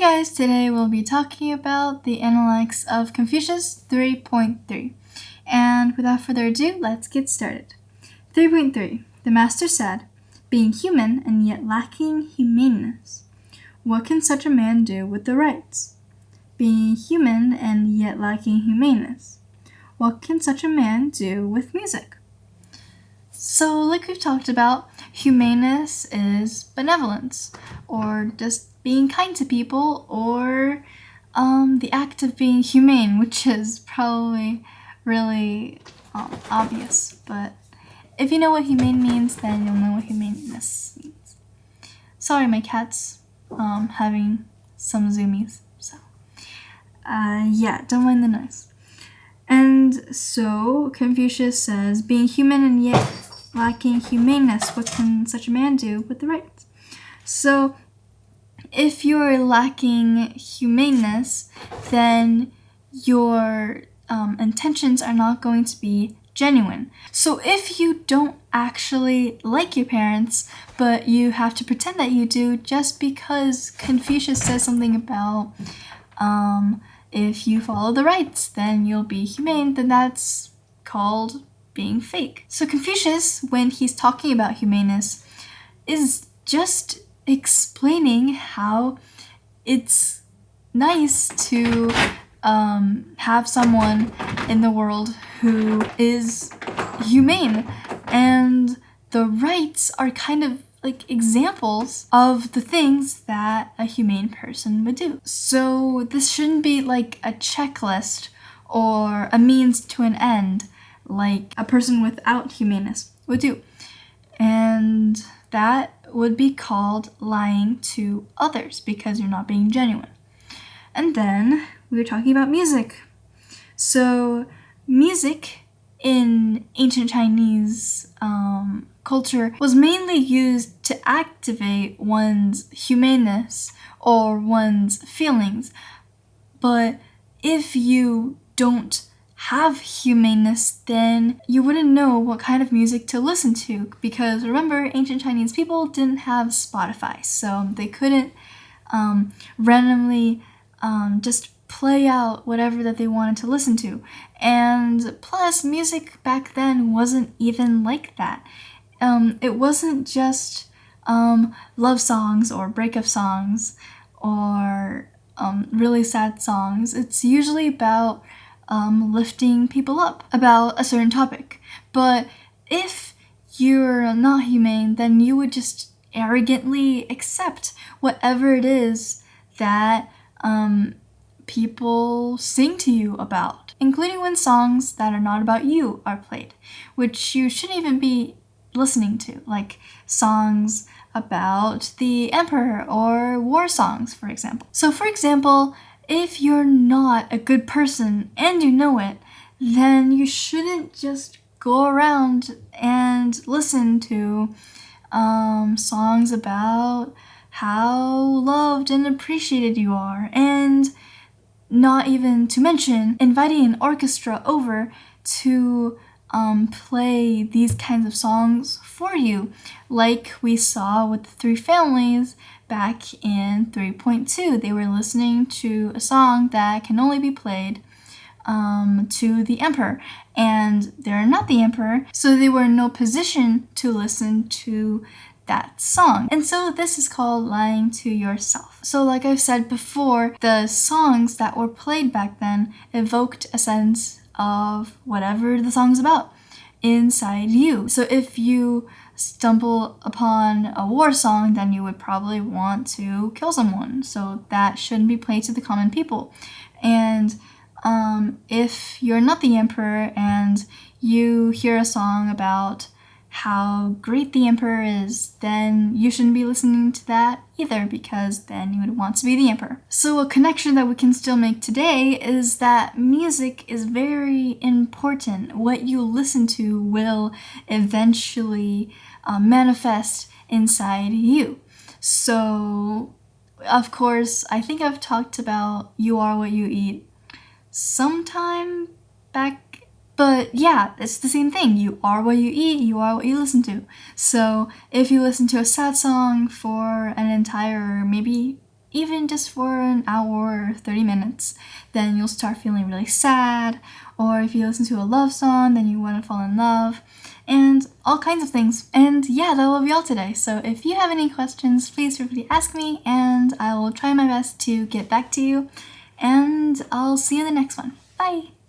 guys, today we'll be talking about the Analects of Confucius 3.3. And without further ado, let's get started. 3.3. The master said, being human and yet lacking humaneness. What can such a man do with the rites? Being human and yet lacking humaneness. What can such a man do with music? So, like we've talked about, humaneness is benevolence, or just being kind to people, or the act of being humane, which is probably really obvious. But if you know what humane means, then you'll know what humaneness means. Sorry, my cat's having some zoomies, so don't mind the noise. And so Confucius says, being human and yet lacking humaneness, what can such a man do with the rites? So if you're lacking humaneness, then your intentions are not going to be genuine. So if you don't actually like your parents, but you have to pretend that you do just because Confucius says something about if you follow the rites, then you'll be humane, then that's called being fake. So Confucius, when he's talking about humaneness, is just explaining how it's nice to have someone in the world who is humane, and the rites are kind of like examples of the things that a humane person would do. So this shouldn't be like a checklist or a means to an end like a person without humaneness would do. And that would be called lying to others because you're not being genuine. And then we were talking about music. So music in ancient Chinese culture was mainly used to activate one's humaneness or one's feelings. But if you don't have humaneness, then you wouldn't know what kind of music to listen to, because remember, ancient Chinese people didn't have Spotify, so they couldn't randomly just play out whatever that they wanted to listen to. And plus, music back then wasn't even like that. It wasn't just love songs or breakup songs or really sad songs. It's usually about lifting people up about a certain topic. But if you're not humane, then you would just arrogantly accept whatever it is that people sing to you about, including when songs that are not about you are played, which you shouldn't even be listening to, like songs about the emperor or war songs, for example. So, for example, if you're not a good person and you know it, then you shouldn't just go around and listen to songs about how loved and appreciated you are, and not even to mention inviting an orchestra over to play these kinds of songs for you, like we saw with the three families back in 3.2. They were listening to a song that can only be played to the emperor, and they're not the emperor, so they were in no position to listen to that song. And so this is called lying to yourself. So like I've said before, the songs that were played back then evoked a sense of whatever the song's about inside you. So if you stumble upon a war song, then you would probably want to kill someone. So that shouldn't be played to the common people. And if you're not the emperor and you hear a song about how great the emperor is, then you shouldn't be listening to that either, because then you would want to be the emperor. So a connection that we can still make today is that music is very important. What you listen to will eventually manifest inside you. So, of course, I think I've talked about you are what you eat sometime back. But yeah, it's the same thing. You are what you eat, you are what you listen to. So if you listen to a sad song for an entire, maybe even just for an hour or 30 minutes, then you'll start feeling really sad. Or if you listen to a love song, then you want to fall in love, and all kinds of things. And yeah, that will be all today. So if you have any questions, please feel free to ask me, and I will try my best to get back to you. And I'll see you in the next one. Bye!